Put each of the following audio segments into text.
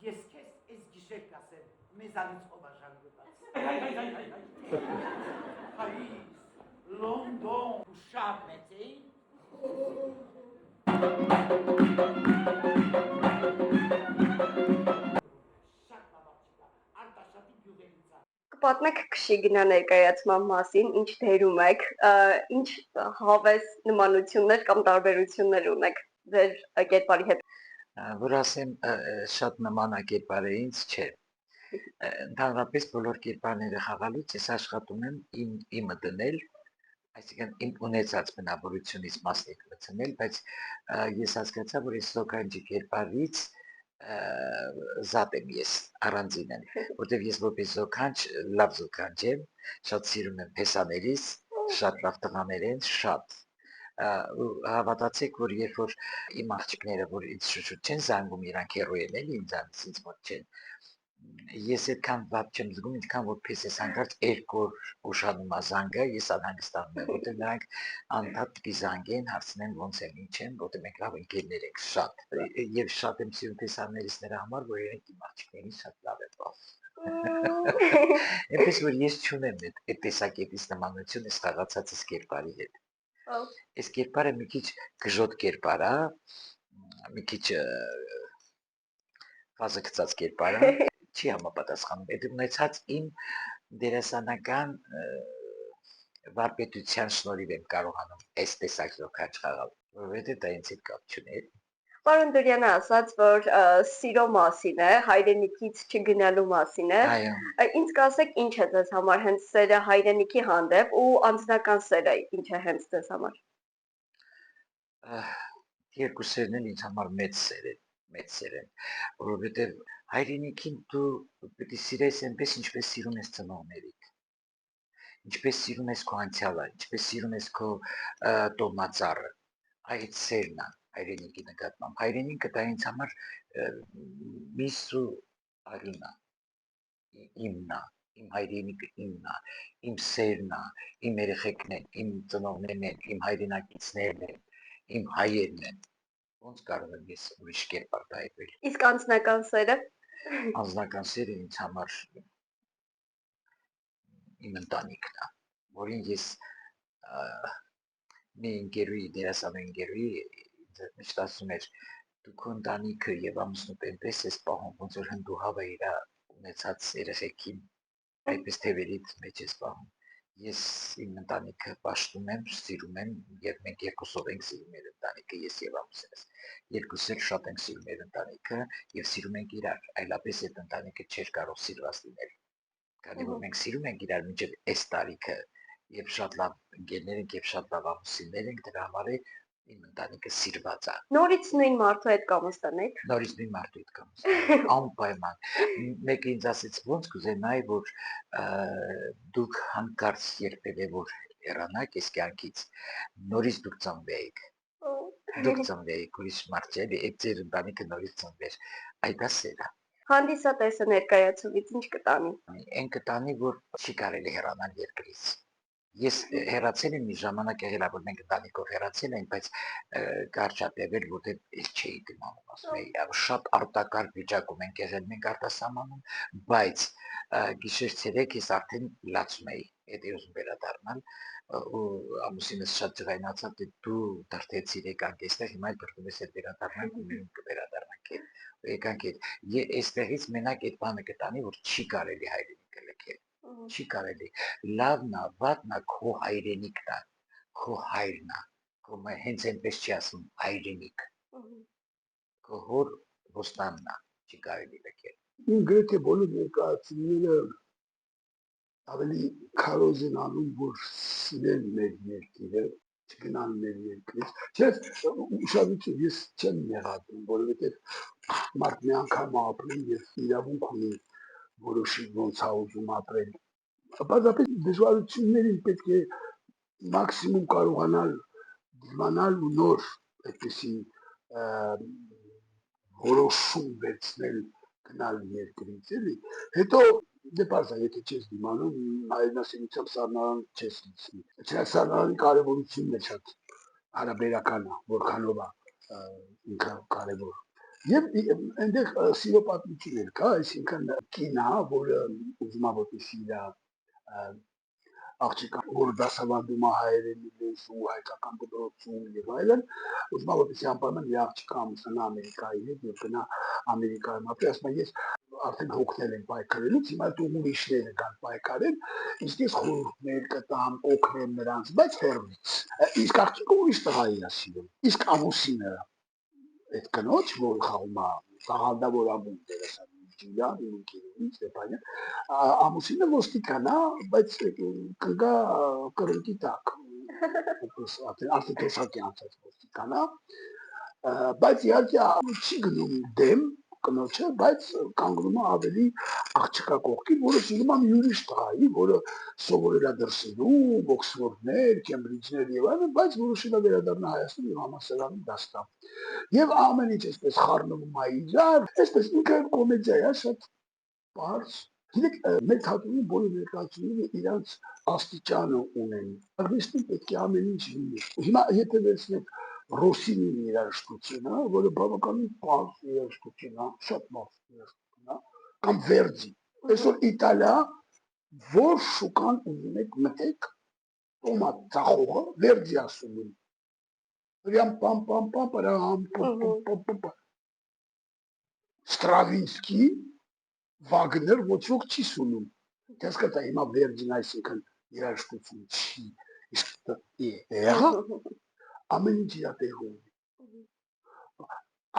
Ես քեզ այս գիշեր կասեմ, մեզանից ով է ժանգոտած։ Փարիզ, Լոնդոն, ու շատ մեծ էի։ Շատ բավարար չկա, Արտաշատի գյուղերից է։ Կպատնեք քշի գնա ներկայացման մասին, ինչ դերում եք, ինչ հավես նմանություններ կամ տարբերություններ ունեք ձեր կերպարի հետ։ Որ ասեմ շատ նման է կերպարը ինձ չէ։ Ընդհանրապես բոլոր կերպարները խաղալուց ես աշխատում եմ իմը դնել, այսինքն իմ ունեցած բնավորությունից մասնիկ մտցնել, բայց ես հասկացա, որ այս զոքանչի կերպարից զատ եմ ես առանձին եմ, որտեղ ես որպես զոքանչ լավ զոքանչ եմ, շատ սիրում եմ փեսաներիս, շատ լավ տղաներ են, շատ հավատացեք, որ երբ որ իմ աղջիկները, որ ինձ շուտ չեն զանգում, իրանք հեռու են էլի ինձ մոտ չեն, ես այդքան վատ չեմ զգում, ինչքան որ պես ես հանկարծ երկու օր ուշանում է զանգը, ես անհանգստանում եմ, որտեղ նրանք անդադ կզանգեն, հարցնեն ոնց եմ, ինչ եմ, որտեղ մենք լավ ընկերներ ենք շատ, եւ շատ եմ սիրում փեսաներիս նրա համար, որ իրենք իմ աղջիկներին շատ լավ են պահում։ Այնպես որ ես չունեմ այդ տեսակետից նմանություն այս խաղացածս կերպարի հետ։ Այս կերպարը մի քիչ գժոտ կերպար է, մի քիչ վազգծած կերպար է, չի համապատասխանում։ Այդ ունեցած իմ դերասանական վարպետության շնորհիվ եմ կարողանում այս տեսակ զոքաչ խաղալ, որովհետև դա ինձ հետ կապ չունի։ Պարոն Դուրյանը ասաց, որ սիրո մասին է, հայրենիքից չգնալու մասին է։ Ինձ կասեք, ինչ է ձեզ համար հենց սերը հայրենիքի հանդեպ ու անձնական սերը ինչ է հենց ձեզ համար։ Երկու սերն էլ ինձ համար մեծ սեր են, որովհետև հայրենիքին դու պետք է սիրես այնպես, ինչպես սիրում ես ծնողներիդ, ինչպես սիրում ես քո անցյալը, ինչպես սիրում ես քո տոհմածառը, այդ սերն է հայրենիքի նկատմամբ։ Հայրենիքը դա ինձ համար միսու արյուն է, իմն է, իմ հայրենիքը իմն է, իմ սերն է, իմ երեխեքն են, իմ ծնողներն են, իմ հայրենակիցներն են, իմ հայերն են, ոնց կարող եմ ես ուրիշ կերպար հայտնել։ Իսկ անձնական սերը։ Անձնական սերը ինձ համար իմ ընտանիքն է, որին ես մի ընկերուի, դերասան ընկերուի միշտ ասում էր, դու քո ընտանիքը եւ ամուսնուդ այնպես ես պահում, ոնց որ հնդուհավը իր ունեցած երեխեքին այդպես թևերից մեջ ես պահում։ Ես իմ ընտանիքը պաշտում եմ, սիրում եմ եւ մենք երկուսով ենք սիրում մեր ընտանիքը, ես եւ ամուսինս։ Երկուսս էլ շատ ենք սիրում մեր ընտանիքը եւ սիրում ենք իրար, այլապես այդ ընտանիքը չէր կարող սիրված լինել։ Քանի որ մենք սիրում ենք իրար մինչեւ այս տարիքը եւ շատ լավ ընկերներ ենք եւ շատ լավ ամուսիններ ենք, դրա համար է իմ ընտանիքը սիրված է։ Նորից նույն մարդու հետ կամստանեք։ Նորից նույն մարդու հետ կամստանեք, անպայման։ Մեկը ինձ ասեց, ոնց կուզենայի, որ դուք հանկարծ երբևէ որ հեռանաք այս կյանքից, նորից դուք ծնվեիք։ Դուք ծնվեիք, ուրիշ մարդ չէ, այդ ձեր ընտանիքը նորից ծնվեր։ Այդ է սերը։ Հանդիսատեսը ներկայացումից ինչ կտանի։ Այն կտանի, որ չի կարելի հեռանալ երկրից։ Ես հեռացել եմ մի ժամանակ եղել, որ մենք ընտանիքով հեռացել ենք, բայց կարճ է տևել, որտեղ ես չէի դիմանում, ասում էի, շատ արտակարգ վիճակում ենք եղել մենք արտասահմանում, բայց գիշեր-ցերեկ ես արդեն լացում էի, հետո ուզում վերադառնալ, ու ամուսինս շատ ջղայնացավ, թե դու դրդեցիր եկանք այստեղ, հիմա էլ դրդում ես հետ վերադառնանք ու մենք կվերադառնանք հետ, եկանք հետ։ Այստեղից մենակ այդ բանը կտանի, որ չի կարելի հայրենիքը լքել, չի կարելի, լավն է, վատն է, քո հայրենիքն է, քո հայրն է, հենց այնպես չի ասում հայրենիք, քո հոր ոստանն է, չի կարելի լքել։ Գրեթե բոլոր ներկայացումները ավելի քարոզ են անում, որ սիրեն մեր երկիրը, չգնան մեր երկրից։ Չէ, ուշադրություն, ես չեմ նեղատում, որովհետև մարդ մի անգամ ապրում եւ իրավունք ունի որոշի ոնց է ուզում ապրել։ Պարզապես դժվարություններին պետք է մաքսիմում կարողանալ դիմանալ ու նոր այդպեսի որոշում վերցնել գնալ երկրից էլի։ Հետո դե պարզ է, եթե չես դիմանում հայրենասիրությամբ սառնարան չես լցնի։ Սառնարանի կարևորությունն է շատ հարաբերականը, որքանով է ինքը կարևոր։ Եվ այնտեղ սիրո պատմություններ կա, այսինքն կինա, որը ուզում է որպեսզի իր աղջիկը, որ դասավանդում է հայերենի լեզու, հայկական դպրոցում եւ այլն, ուզում է որպեսզի անպայման իր աղջիկը ամուսնանա Ամերիկայի հետ եւ գնա Ամերիկայում ապրի, ասում է ես արդեն հոգնել են պայքարելուց, հիմա դու ուրիշները կան պայքարել, իսկ ես խորհուրդներ կտամ, օգնեմ նրանց, բայց հեռվից։ Իսկ աղջիկը ուրիշ տղա է սիրում, իսկ ամուսինը այդ կնոջ, որ խաղում է տաղանդավորաբուն դերասան Ջիլյան, ինքնին Ստեփանյան, ամուսինը ոստիկան է, բայց կգա կրնտի տակ։ Արդեն տեսակի անցած ոստիկան է, բայց իհարկե չի գնում դեմ կնոջը, բայց կանգնում է ավելի աղջկա կողքին, որը սիրում է ուրիշ տղայի, որը սովորել է դրսերում, Օքսֆորդներ, Քեմբրիջներ եւ այլն, բայց որոշել է վերադառնալ Հայաստան եւ համալսարանում դաս տա։ Եվ ամեն ինչ այսպես խառնվում է իրար, այսպես ինքը կոմեդիա է, շատ պարզ։ Գիտեք, մեր թատրոնի բոլոր ներկայացուցիչները իրանց աստիճանը ունեն։ Արվեստում պետք է ամեն ինչ լինի։ Հիմա եթե վերցնեք Ռոսինի երաժշտությունը, որը բավականին պարզ երաժշտություն է, շատ պարզ երաժշտություն է, կամ Վերդի։ Այսօր Իտալիա, որ շուկան ուզում եք մտեք, տոմատ ծախողը Վերդի ասում են։ Прям пам-пам-пам-парам, Stravinsky, Wagner ոչ ոք չի սունում։ Հասկացա, հիմա Վերդին այսինքն երաժշտություն չի, իսկ եղա ամեն ինչ իր տեղում ունի։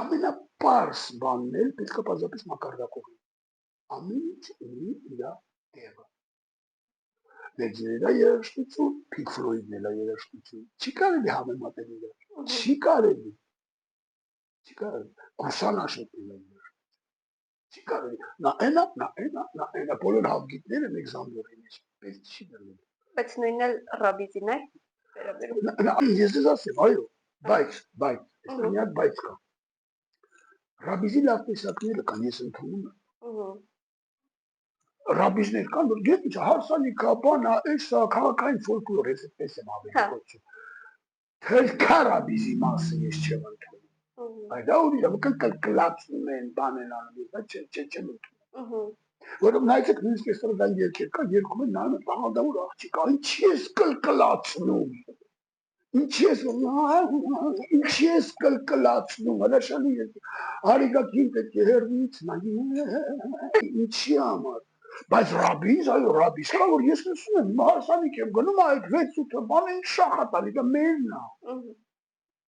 Ամենապարզ բանն էլ պետք է պարզապես մակարդակով լինի։ Ամեն ինչ ունի իր տեղը։ Վերդին էլ է երաժշտություն, Pink Floyd-ն էլ է երաժշտություն։ Չի կարելի համեմատել իրար։ Չի կարելի։ Կուսանաշոտն է չի կարելի, նա այնա, բոլոր հավգիտները մեկ զամբորին ես, պետք չի դրել։ Բայց նույնն էլ Ռաբիզին է վերաբերում։ Ես ես ասեմ, այո, բայց, այստեղ մի հատ բայց կա։ Ռաբիզի լավ տեսակները կան, ես ընդունում եմ։ Ռաբիզներ կան, որ գետ ինչա, հարսանիքա, բանա, էսա, քաղաքային ֆոլկլոր, ես այդպես եմ ավելի կոչում։ Թելքա Ռաբիզի մասը ես չեմ ընդունում։ Այդ աուրիա, կլկլացնում են, բան են անում, բայց չեմ ընդունում։ Որով նայեցեք նույնիսկ էստրադային երգեր կա, երգում են նայում են տաղանդավոր աղջիկ, ինչ ես կլկլացնում։ Ինչ ես կլկլացնում, հրաշալի երգ։ Արիգակին պետք է հեռվից նայում, ինչի համար։ Բայց Ռաբիզ, այո, Ռաբիզ կա, որ ես լսում եմ, հարսանիք եմ գնում, այդ 6-8 բան են շախատալի, դա մերն է։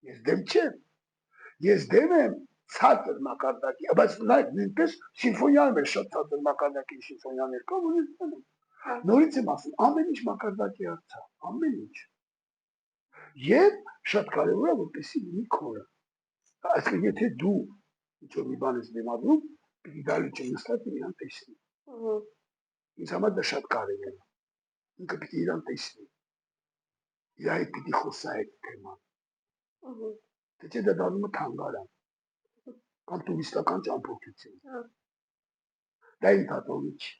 Ես դեմ չեմ։ Ես դեմ եմ ցածր մակարդակի, բայց նույնպես սիմֆոնիայում էլ շատ ցածր մակարդակի սիմֆոնիաներ կա, որ ես դեմ եմ։ Նորից եմ ասում, ամեն ինչ մակարդակի հարց է, ամեն ինչ։ Եվ շատ կարևոր է, որպեսզի լինի քորը։ Այսինքն եթե դու ինչ-որ մի բան ես դիմադրում, պիտի դալիճը նստած իրան տեսնի։ Ինձ համար դա շատ կարևոր է։ Ինքը պիտի իրան տեսնի։ Իր հետ պիտի խոսա այդ թեման։ Թե չէ դա դառնում է թանգարան կամ տուրիստական ճամփորդություն։ Դա իմ թատրոնի չի։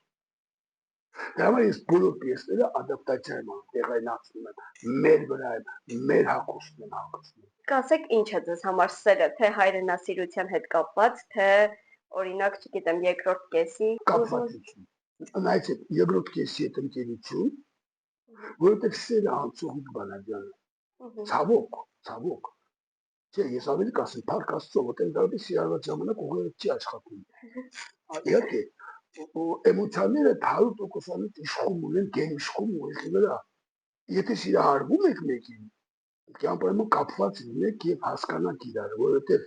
Դրա համար ես բոլոր պիեսները ադապտացիա եմ անում, տեղայնացնում եմ, մեր վրա եմ, մեր հագուստն եմ հագեցնում։ Կասեք ինչ է ձեզ համար սերը, թե հայրենասիրության հետ կապված, թե օրինակ, չգիտեմ, երկրորդ կեսի կապվածություն։ Նայեցեք, երկրորդ կեսի հետ ընկերություն, որովհետև սերը անցողիկ բան է ջան։ Ցավոք։ Չէ, ես ավելի կասեմ, փառք Աստծո, որտեղ դարձի սիրալված ժամանակ ուղեղը չի աշխատում։ Իհարկե, էմոցիաները 100% իշխում ունեն, գեն իշխում ուղեղի վրա։ Եթե սիրահարվում եք մեկին, պետք է անպայման կապված լինեք եւ հասկանաք իրար, որովհետև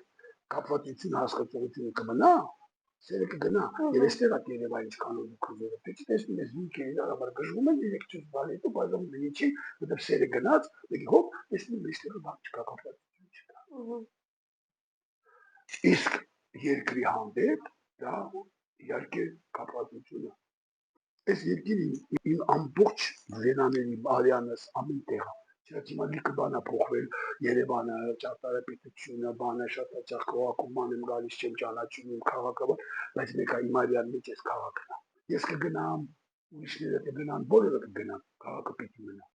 կապվածություն հասկացողությունը կմնա, սերը կգնա։ Եվ այստեղ է Երևան ինչքանով քուզերը։ Պետք է տեսնի ես ինքը իրար համար գժվում են դիրեկցիոն բանի, ու բաժանում լինի չի, որտեղ սերը գնաց, մեկի հոп, տեսնում այստեղ բան չկա կապվածություն չկա։ Իսկ երկրի հանդեպ դա իհարկե կապվածությունը։ Այս երկիրը իմ ամբողջ վենաների, արյանս, ամեն տեղը։ Չնայած հիմա լիքը բան է փոխվել, Երևանը, ճարտարապետությունը, բանը շատ հաճախ քաղաքում եմ գալիս չեմ ճանաչում իմ քաղաքը, բայց մեկ է իմ արյան մեջ էս քաղաքն է։ Ես կգնամ, ուրիշները կգնան, բոլորը կգնան, քաղաքը պիտի մնա։